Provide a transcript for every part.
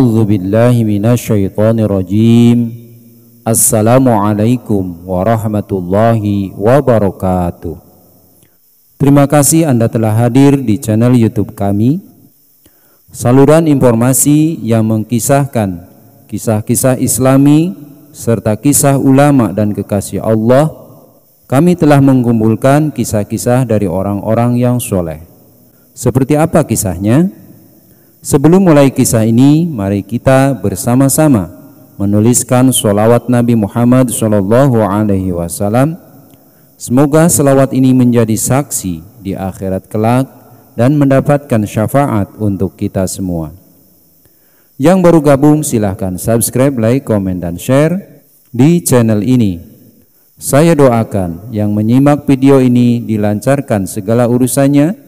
A'udzu billahi minasyaitonir rajim. Assalamualaikum warahmatullahi wabarakatuh. Terima kasih Anda telah hadir di channel YouTube kami, saluran informasi yang mengkisahkan kisah-kisah Islami serta kisah ulama dan kekasih Allah. Kami telah mengumpulkan kisah-kisah dari orang-orang yang soleh. Seperti apa kisahnya? Sebelum mulai kisah ini, mari kita bersama-sama menuliskan sholawat Nabi Muhammad SAW. Semoga sholawat ini menjadi saksi di akhirat kelak dan mendapatkan syafaat untuk kita semua. Yang baru gabung silahkan subscribe, like, komen, dan share di channel ini. Saya doakan yang menyimak video ini dilancarkan segala urusannya,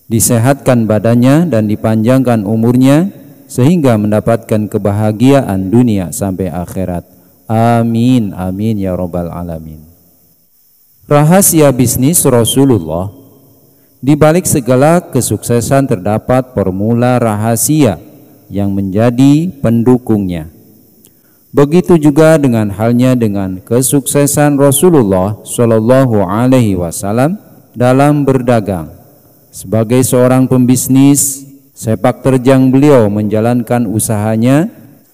disehatkan badannya dan dipanjangkan umurnya sehingga mendapatkan kebahagiaan dunia sampai akhirat. Amin, amin ya rabbal alamin. Rahasia bisnis Rasulullah. Di balik segala kesuksesan terdapat formula rahasia yang menjadi pendukungnya. Begitu juga dengan halnya dengan kesuksesan Rasulullah Shallallahu Alaihi Wasallam dalam berdagang. Sebagai seorang pembisnis, sepak terjang beliau menjalankan usahanya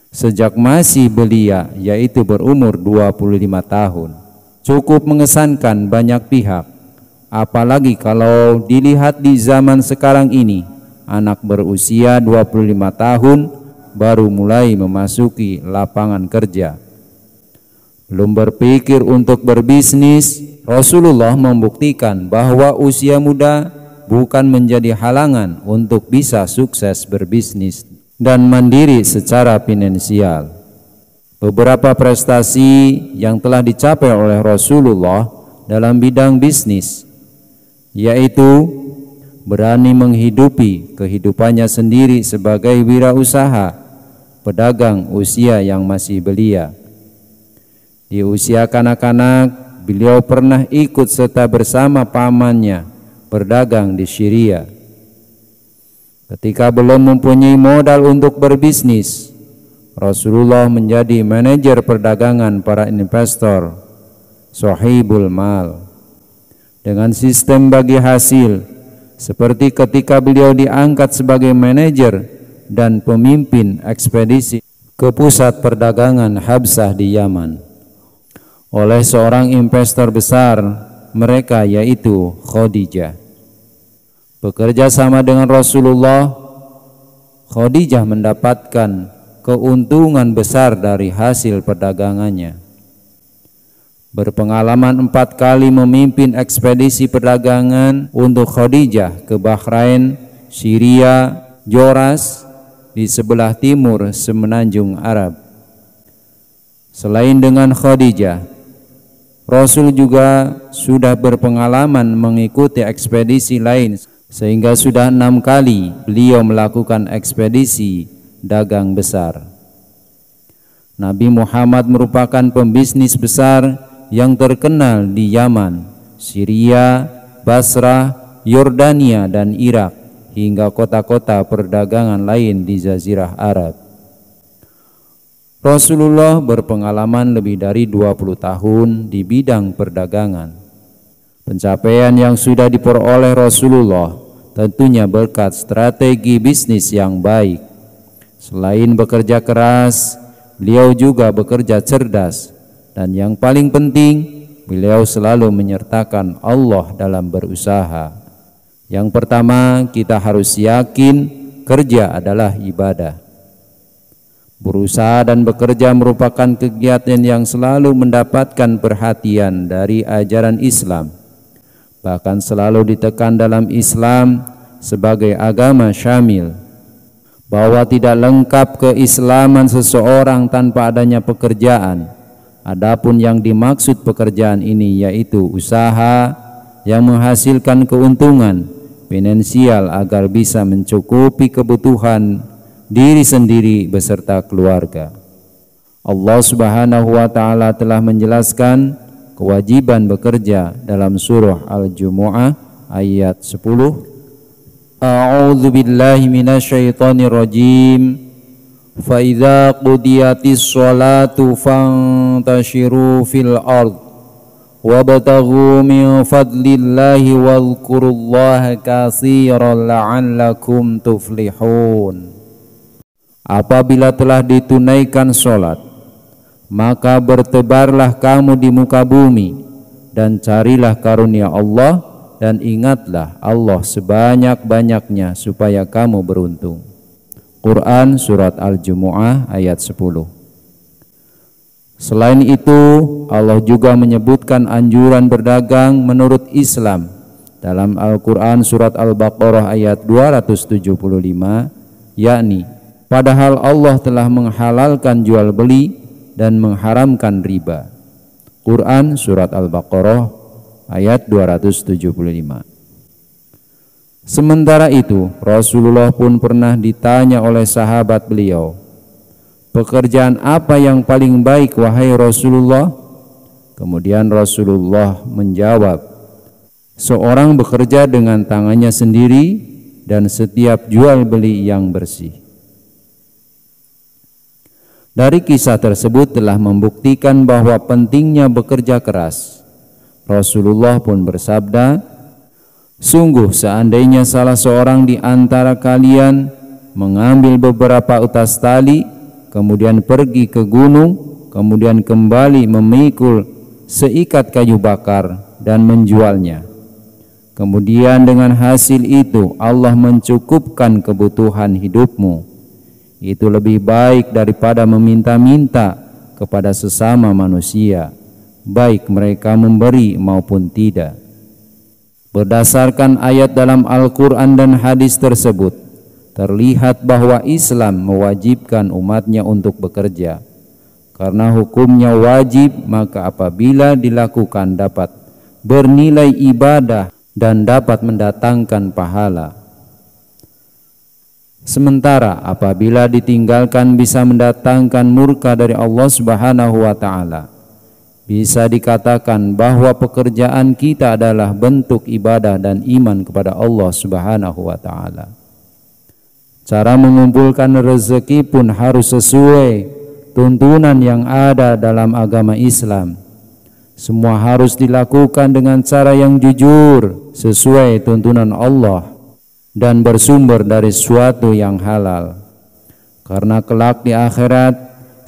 sejak masih belia, yaitu berumur 25 tahun. Cukup mengesankan banyak pihak, apalagi kalau dilihat di zaman sekarang ini, anak berusia 25 tahun baru mulai memasuki lapangan kerja. Belum berpikir untuk berbisnis, Rasulullah membuktikan bahwa usia muda bukan menjadi halangan untuk bisa sukses berbisnis dan mandiri secara finansial. Beberapa prestasi yang telah dicapai oleh Rasulullah dalam bidang bisnis, yaitu berani menghidupi kehidupannya sendiri sebagai wirausaha pedagang usia yang masih belia. Di usia kanak-kanak, beliau pernah ikut serta bersama pamannya berdagang di Syria. Ketika belum mempunyai modal untuk berbisnis, Rasulullah menjadi manajer perdagangan para investor, sahibul mal, dengan sistem bagi hasil, seperti ketika beliau diangkat sebagai manajer dan pemimpin ekspedisi ke pusat perdagangan Habsah di Yaman oleh seorang investor besar mereka, yaitu Khadijah. Bekerja sama dengan Rasulullah, Khadijah mendapatkan keuntungan besar dari hasil perdagangannya. Berpengalaman 4 kali memimpin ekspedisi perdagangan untuk Khadijah ke Bahrain, Syria, Joras di sebelah timur semenanjung Arab. Selain dengan Khadijah, Rasul juga sudah berpengalaman mengikuti ekspedisi lain, sehingga sudah 6 kali beliau melakukan ekspedisi dagang besar. Nabi Muhammad merupakan pembisnis besar yang terkenal di Yaman, Syria, Basrah, Yordania, dan Irak, hingga kota-kota perdagangan lain di Jazirah Arab. Rasulullah berpengalaman lebih dari 20 tahun di bidang perdagangan. Pencapaian yang sudah diperoleh Rasulullah tentunya berkat strategi bisnis yang baik. Selain bekerja keras, beliau juga bekerja cerdas, dan yang paling penting, beliau selalu menyertakan Allah dalam berusaha. Yang pertama, kita harus yakin kerja adalah ibadah. Berusaha dan bekerja merupakan kegiatan yang selalu mendapatkan perhatian dari ajaran Islam. Bahkan selalu ditekan dalam Islam sebagai agama syamil, bahwa tidak lengkap keislaman seseorang tanpa adanya pekerjaan. Adapun yang dimaksud pekerjaan ini yaitu usaha yang menghasilkan keuntungan finansial agar bisa mencukupi kebutuhan diri sendiri beserta keluarga. Allah Subhanahu wa taala telah menjelaskan kewajiban bekerja dalam surah Al-Jumu'ah ayat 10. A'udzu billahi minasyaitonir rajim. Fa idza qudiyatis sholatu fantashiru fil ard wabtaghu min fadlillahi wadhkurullaha katsiran la'allakum tuflihun. Apabila telah ditunaikan sholat, maka bertebarlah kamu di muka bumi dan carilah karunia Allah dan ingatlah Allah sebanyak-banyaknya supaya kamu beruntung. Quran Surat Al-Jumu'ah ayat 10. Selain itu, Allah juga menyebutkan anjuran berdagang menurut Islam dalam Al-Quran Surat Al-Baqarah ayat 275, yakni padahal Allah telah menghalalkan jual beli dan mengharamkan riba. Quran Surat Al-Baqarah ayat 275. Sementara itu, Rasulullah pun pernah ditanya oleh sahabat beliau, pekerjaan apa yang paling baik wahai Rasulullah? Kemudian Rasulullah menjawab, seorang bekerja dengan tangannya sendiri dan setiap jual beli yang bersih. Dari kisah tersebut telah membuktikan bahwa pentingnya bekerja keras. Rasulullah pun bersabda, sungguh seandainya salah seorang di antara kalian mengambil beberapa utas tali, kemudian pergi ke gunung, kemudian kembali memikul seikat kayu bakar dan menjualnya. Kemudian dengan hasil itu Allah mencukupkan kebutuhan hidupmu. Itu lebih baik daripada meminta-minta kepada sesama manusia, baik mereka memberi maupun tidak. Berdasarkan ayat dalam Al-Quran dan hadis tersebut, terlihat bahwa Islam mewajibkan umatnya untuk bekerja. Karena hukumnya wajib, maka apabila dilakukan dapat bernilai ibadah dan dapat mendatangkan pahala. Sementara apabila ditinggalkan bisa mendatangkan murka dari Allah Subhanahu wa taala. Bisa dikatakan bahwa pekerjaan kita adalah bentuk ibadah dan iman kepada Allah Subhanahu wa taala. Cara mengumpulkan rezeki pun harus sesuai tuntunan yang ada dalam agama Islam. Semua harus dilakukan dengan cara yang jujur, sesuai tuntunan Allah dan bersumber dari suatu yang halal. Karena kelak di akhirat,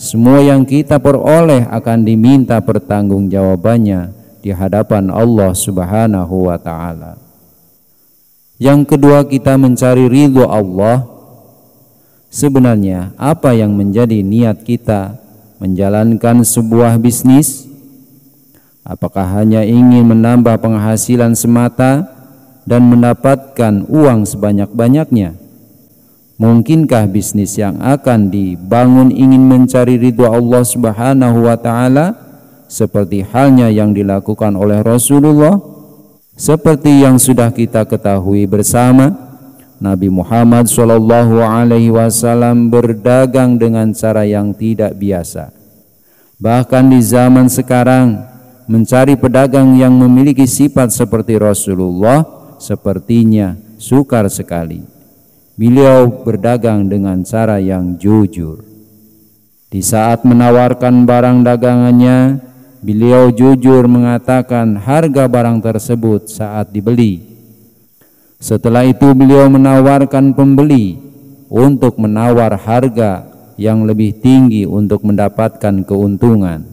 semua yang kita peroleh akan diminta pertanggungjawabannya di hadapan Allah Subhanahu wa taala. Yang kedua, kita mencari ridho Allah. Sebenarnya apa yang menjadi niat kita menjalankan sebuah bisnis? Apakah hanya ingin menambah penghasilan semata dan mendapatkan uang sebanyak-banyaknya? Mungkinkah bisnis yang akan dibangun ingin mencari ridha Allah Subhanahu wa taala seperti halnya yang dilakukan oleh Rasulullah? Seperti yang sudah kita ketahui bersama, Nabi Muhammad SAW berdagang dengan cara yang tidak biasa. Bahkan di zaman sekarang, mencari pedagang yang memiliki sifat seperti Rasulullah sepertinya sukar sekali. Beliau berdagang dengan cara yang jujur. Di saat menawarkan barang dagangannya, beliau jujur mengatakan harga barang tersebut saat dibeli. Setelah itu beliau menawarkan pembeli untuk menawar harga yang lebih tinggi untuk mendapatkan keuntungan.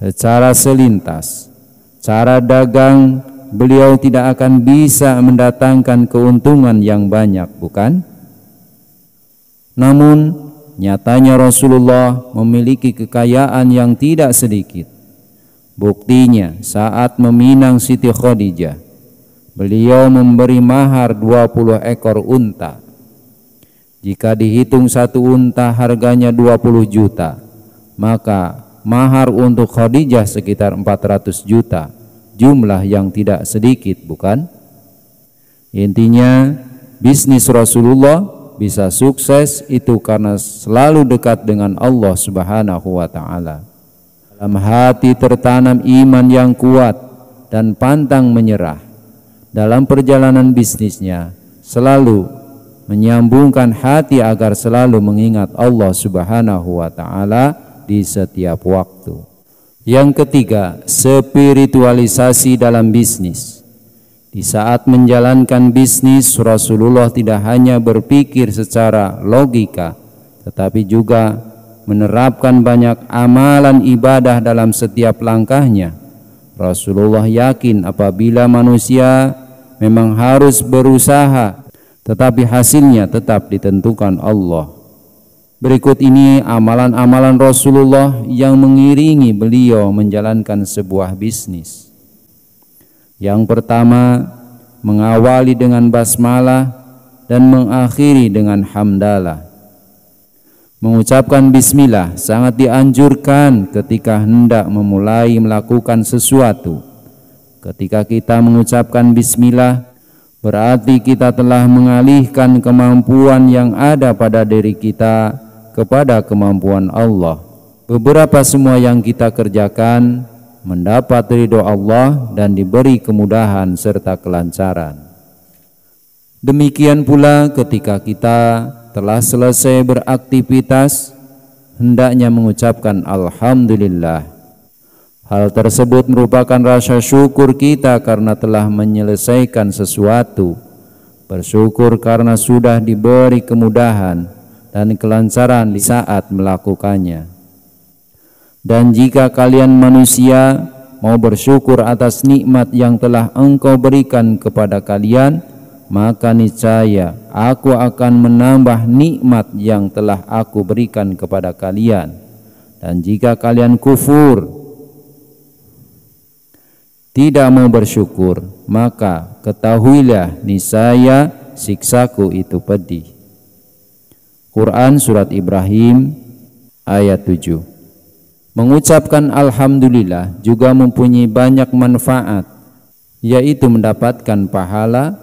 Secara selintas, cara dagang beliau tidak akan bisa mendatangkan keuntungan yang banyak, bukan? Namun nyatanya Rasulullah memiliki kekayaan yang tidak sedikit. Buktinya saat meminang Siti Khadijah, beliau memberi mahar 20 ekor unta. Jika dihitung satu unta harganya 20 juta, maka mahar untuk Khadijah sekitar 400 juta. Jumlah yang tidak sedikit, bukan? Intinya, bisnis Rasulullah bisa sukses itu karena selalu dekat dengan Allah Subhanahu wa taala. Dalam hati tertanam iman yang kuat dan pantang menyerah. Dalam perjalanan bisnisnya selalu menyambungkan hati agar selalu mengingat Allah Subhanahu wa taala di setiap waktu. Yang ketiga, spiritualisasi dalam bisnis. Di saat menjalankan bisnis, Rasulullah tidak hanya berpikir secara logika, tetapi juga menerapkan banyak amalan ibadah dalam setiap langkahnya. Rasulullah yakin apabila manusia memang harus berusaha, tetapi hasilnya tetap ditentukan Allah. Berikut ini amalan-amalan Rasulullah yang mengiringi beliau menjalankan sebuah bisnis. Yang pertama, mengawali dengan basmalah dan mengakhiri dengan hamdalah. Mengucapkan bismillah sangat dianjurkan ketika hendak memulai melakukan sesuatu. Ketika kita mengucapkan bismillah, berarti kita telah mengalihkan kemampuan yang ada pada diri kita kepada kemampuan Allah. Beberapa semua yang kita kerjakan mendapat ridho Allah dan diberi kemudahan serta kelancaran. Demikian pula ketika kita telah selesai beraktivitas, hendaknya mengucapkan alhamdulillah. Hal tersebut merupakan rasa syukur kita karena telah menyelesaikan sesuatu, bersyukur karena sudah diberi kemudahan dan kelancaran di saat melakukannya. Dan jika kalian manusia mau bersyukur atas nikmat yang telah Engkau berikan kepada kalian, maka niscaya Aku akan menambah nikmat yang telah Aku berikan kepada kalian. Dan jika kalian kufur, tidak mau bersyukur, maka ketahuilah niscaya siksaku itu pedih. Quran Surat Ibrahim ayat 7. Mengucapkan alhamdulillah juga mempunyai banyak manfaat, yaitu mendapatkan pahala,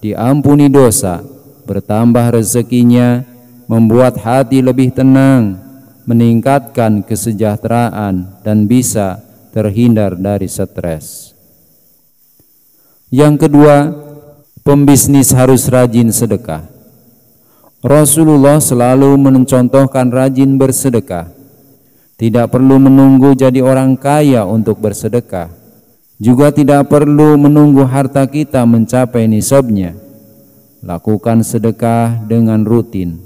diampuni dosa, bertambah rezekinya, membuat hati lebih tenang, meningkatkan kesejahteraan, dan bisa terhindar dari stres. Yang kedua, pembisnis harus rajin sedekah. Rasulullah selalu mencontohkan rajin bersedekah. Tidak perlu menunggu jadi orang kaya untuk bersedekah. Juga tidak perlu menunggu harta kita mencapai nisabnya. Lakukan sedekah dengan rutin.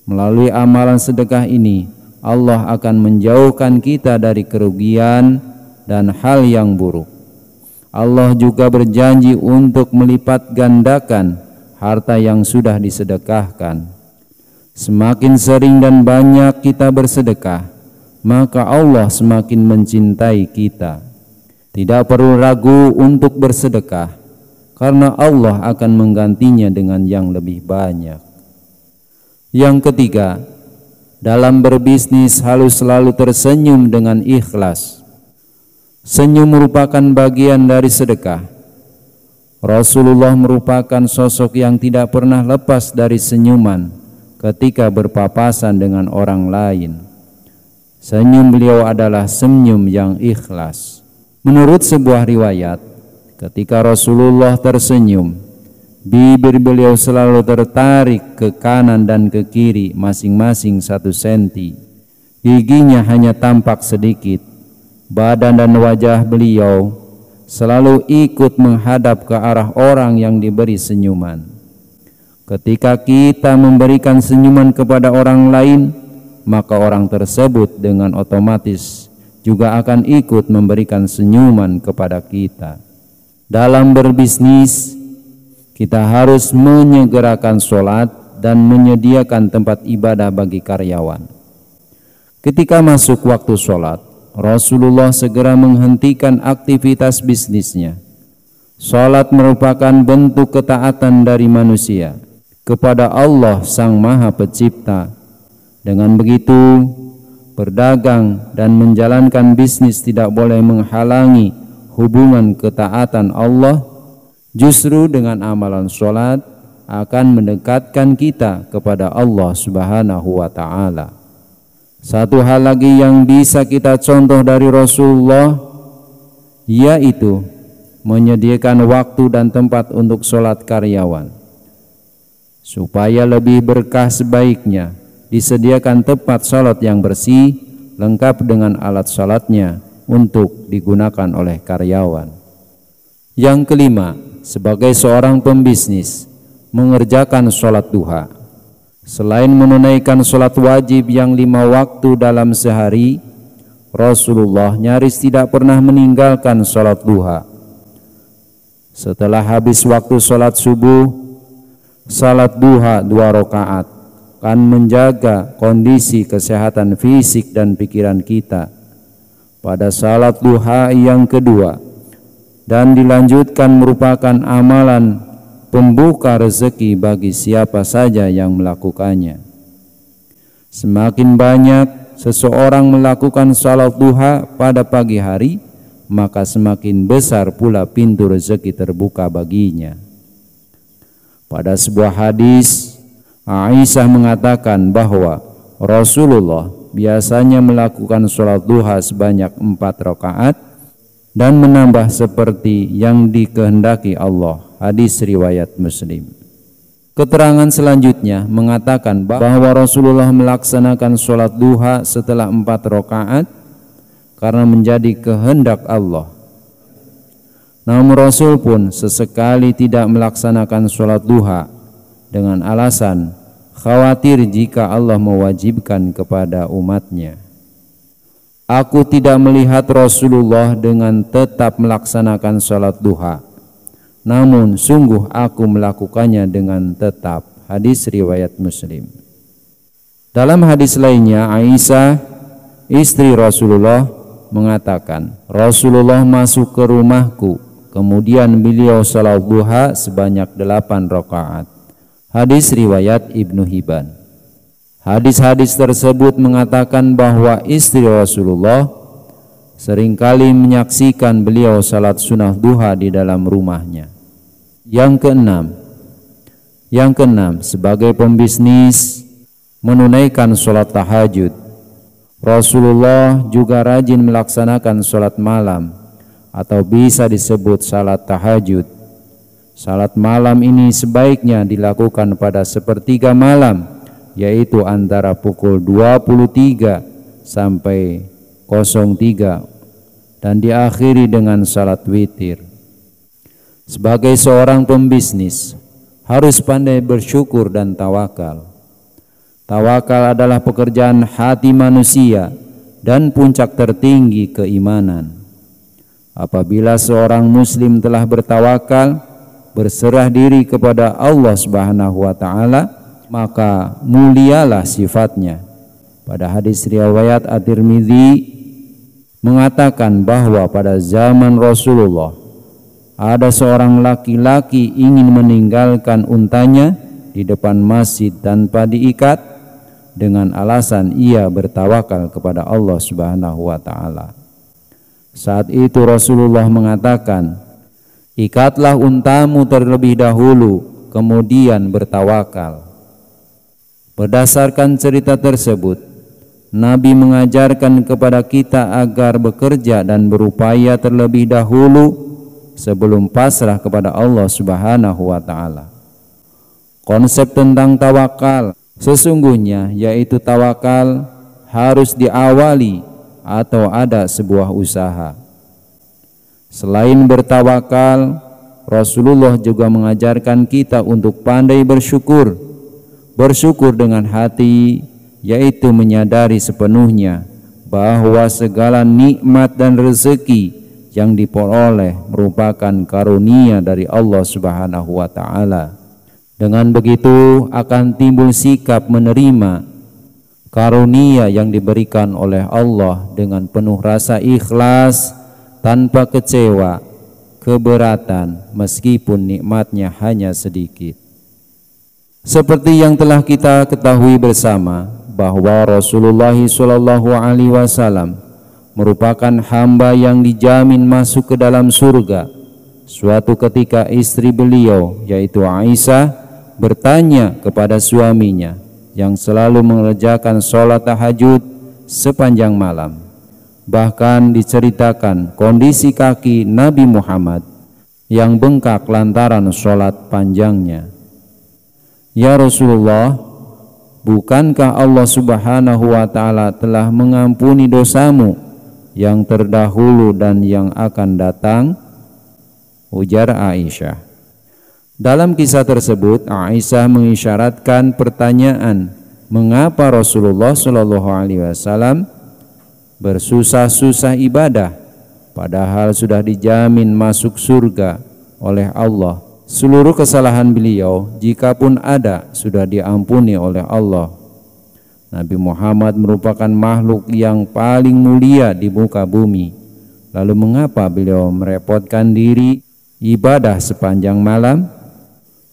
Melalui amalan sedekah ini, Allah akan menjauhkan kita dari kerugian dan hal yang buruk. Allah juga berjanji untuk melipat gandakan harta yang sudah disedekahkan. Semakin sering dan banyak kita bersedekah, maka Allah semakin mencintai kita. Tidak perlu ragu untuk bersedekah, karena Allah akan menggantinya dengan yang lebih banyak. Yang ketiga, dalam berbisnis harus selalu tersenyum dengan ikhlas. Senyum merupakan bagian dari sedekah. Rasulullah merupakan sosok yang tidak pernah lepas dari senyuman ketika berpapasan dengan orang lain. Senyum beliau adalah senyum yang ikhlas. Menurut sebuah riwayat, ketika Rasulullah tersenyum, bibir beliau selalu tertarik ke kanan dan ke kiri masing-masing 1 senti. Giginya hanya tampak sedikit. Badan dan wajah beliau selalu ikut menghadap ke arah orang yang diberi senyuman. Ketika kita memberikan senyuman kepada orang lain, maka orang tersebut dengan otomatis juga akan ikut memberikan senyuman kepada kita. Dalam berbisnis, kita harus menyegerakan sholat dan menyediakan tempat ibadah bagi karyawan. Ketika masuk waktu sholat, Rasulullah segera menghentikan aktivitas bisnisnya. Sholat merupakan bentuk ketaatan dari manusia kepada Allah Sang Maha Pencipta. Dengan begitu, berdagang dan menjalankan bisnis tidak boleh menghalangi hubungan ketaatan Allah. Justru dengan amalan sholat akan mendekatkan kita kepada Allah Subhanahu wa ta'ala. Satu hal lagi yang bisa kita contoh dari Rasulullah, yaitu menyediakan waktu dan tempat untuk sholat karyawan. Supaya lebih berkah sebaiknya disediakan tempat salat yang bersih, lengkap dengan alat salatnya untuk digunakan oleh karyawan. Yang kelima, sebagai seorang pembisnis, mengerjakan salat duha. Selain menunaikan salat wajib yang 5 waktu dalam sehari, Rasulullah nyaris tidak pernah meninggalkan salat duha. Setelah habis waktu salat subuh, salat duha 2 rakaat akan menjaga kondisi kesehatan fisik dan pikiran kita. Pada salat duha yang kedua dan dilanjutkan merupakan amalan pembuka rezeki bagi siapa saja yang melakukannya. Semakin banyak seseorang melakukan salat duha pada pagi hari, maka semakin besar pula pintu rezeki terbuka baginya. Pada sebuah hadis, Aisyah mengatakan bahwa Rasulullah biasanya melakukan salat duha sebanyak 4 rakaat dan menambah seperti yang dikehendaki Allah. Hadis riwayat Muslim. Keterangan selanjutnya mengatakan bahwa Rasulullah melaksanakan salat duha setelah 4 rakaat karena menjadi kehendak Allah. Namun Rasul pun sesekali tidak melaksanakan salat duha dengan alasan khawatir jika Allah mewajibkan kepada umatnya. Aku tidak melihat Rasulullah dengan tetap melaksanakan salat duha, namun sungguh aku melakukannya dengan tetap. Hadis riwayat Muslim. Dalam hadis lainnya, Aisyah istri Rasulullah mengatakan, Rasulullah masuk ke rumahku, kemudian beliau salat duha sebanyak 8 rakaat. Hadis riwayat Ibnu Hibban. Hadis-hadis tersebut mengatakan bahwa istri Rasulullah seringkali menyaksikan beliau salat sunnah duha di dalam rumahnya. Yang keenam, sebagai pembisnis menunaikan salat tahajud. Rasulullah juga rajin melaksanakan salat malam atau bisa disebut salat tahajud. Salat malam ini sebaiknya dilakukan pada sepertiga malam, yaitu antara pukul 23 sampai 03 dan diakhiri dengan salat witir. Sebagai seorang pembisnis harus pandai bersyukur dan tawakal. Tawakal adalah pekerjaan hati manusia dan puncak tertinggi keimanan. Apabila seorang muslim telah bertawakal, berserah diri kepada Allah Subhanahu wa taala, maka mulialah sifatnya. Pada hadis riwayat At-Tirmidzi mengatakan bahwa pada zaman Rasulullah ada seorang laki-laki ingin meninggalkan untanya di depan masjid tanpa diikat dengan alasan ia bertawakal kepada Allah Subhanahu wa taala. Saat itu Rasulullah mengatakan, ikatlah untamu terlebih dahulu, kemudian bertawakal. Berdasarkan cerita tersebut, Nabi mengajarkan kepada kita agar bekerja dan berupaya terlebih dahulu sebelum pasrah kepada Allah Subhanahu wa taala. Konsep tentang tawakal sesungguhnya yaitu tawakal harus diawali atau ada sebuah usaha. Selain bertawakal, Rasulullah juga mengajarkan kita untuk pandai bersyukur. Bersyukur dengan hati, yaitu menyadari sepenuhnya bahwa segala nikmat dan rezeki yang diperoleh merupakan karunia dari Allah Subhanahu wa taala. Dengan begitu akan timbul sikap menerima karunia yang diberikan oleh Allah dengan penuh rasa ikhlas, tanpa kecewa, keberatan, meskipun nikmatnya hanya sedikit. Seperti yang telah kita ketahui bersama bahwa Rasulullah SAW merupakan hamba yang dijamin masuk ke dalam surga. Suatu ketika istri beliau yaitu Aisyah bertanya kepada suaminya yang selalu mengerjakan sholat tahajud sepanjang malam. Bahkan diceritakan kondisi kaki Nabi Muhammad yang bengkak lantaran sholat panjangnya. "Ya Rasulullah, bukankah Allah Subhanahu wa ta'ala telah mengampuni dosamu yang terdahulu dan yang akan datang?" Ujar Aisyah. Dalam kisah tersebut, Aisyah mengisyaratkan pertanyaan mengapa Rasulullah Shallallahu Alaihi Wasallam bersusah-susah ibadah, padahal sudah dijamin masuk surga oleh Allah. Seluruh kesalahan beliau, jika pun ada, sudah diampuni oleh Allah. Nabi Muhammad merupakan makhluk yang paling mulia di muka bumi. Lalu mengapa beliau merepotkan diri ibadah sepanjang malam?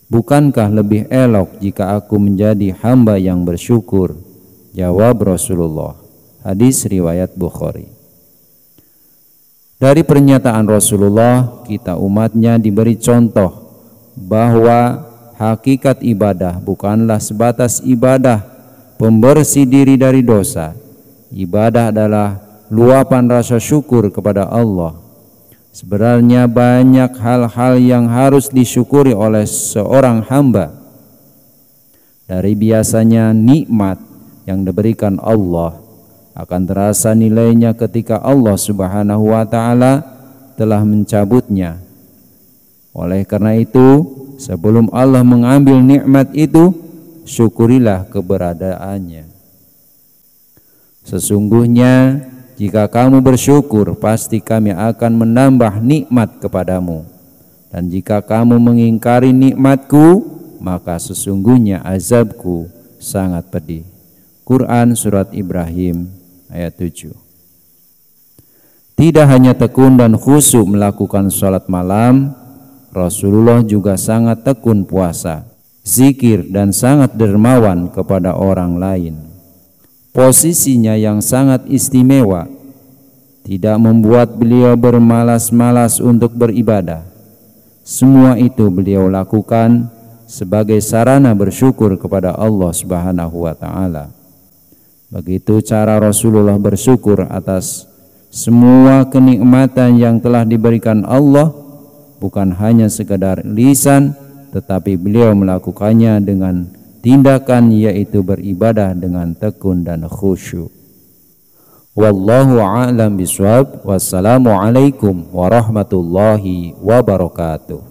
"Bukankah lebih elok jika aku menjadi hamba yang bersyukur?" jawab Rasulullah. Hadis riwayat Bukhari. Dari pernyataan Rasulullah, kita umatnya diberi contoh bahwa hakikat ibadah bukanlah sebatas ibadah pembersih diri dari dosa. Ibadah adalah luapan rasa syukur kepada Allah. Sebenarnya banyak hal-hal yang harus disyukuri oleh seorang hamba. Dari biasanya nikmat yang diberikan Allah akan terasa nilainya ketika Allah Subhanahu wa ta'ala telah mencabutnya. Oleh karena itu, sebelum Allah mengambil nikmat itu, syukurilah keberadaannya. Sesungguhnya jika kamu bersyukur, pasti kami akan menambah nikmat kepadamu. Dan jika kamu mengingkari nikmatku, maka sesungguhnya azabku sangat pedih. Quran Surat Ibrahim ayat 7. Tidak hanya tekun dan khusyuk melakukan sholat malam, Rasulullah juga sangat tekun puasa, zikir, dan sangat dermawan kepada orang lain. Posisinya yang sangat istimewa tidak membuat beliau bermalas-malas untuk beribadah. Semua itu beliau lakukan sebagai sarana bersyukur kepada Allah Subhanahu wa ta'ala. Begitu cara Rasulullah bersyukur atas semua kenikmatan yang telah diberikan Allah, bukan hanya sekedar lisan, tetapi beliau melakukannya dengan tindakan, yaitu beribadah dengan tekun dan khusyuk. Wallahu a'lam bishawab. Wassalamualaikum warahmatullahi wabarakatuh.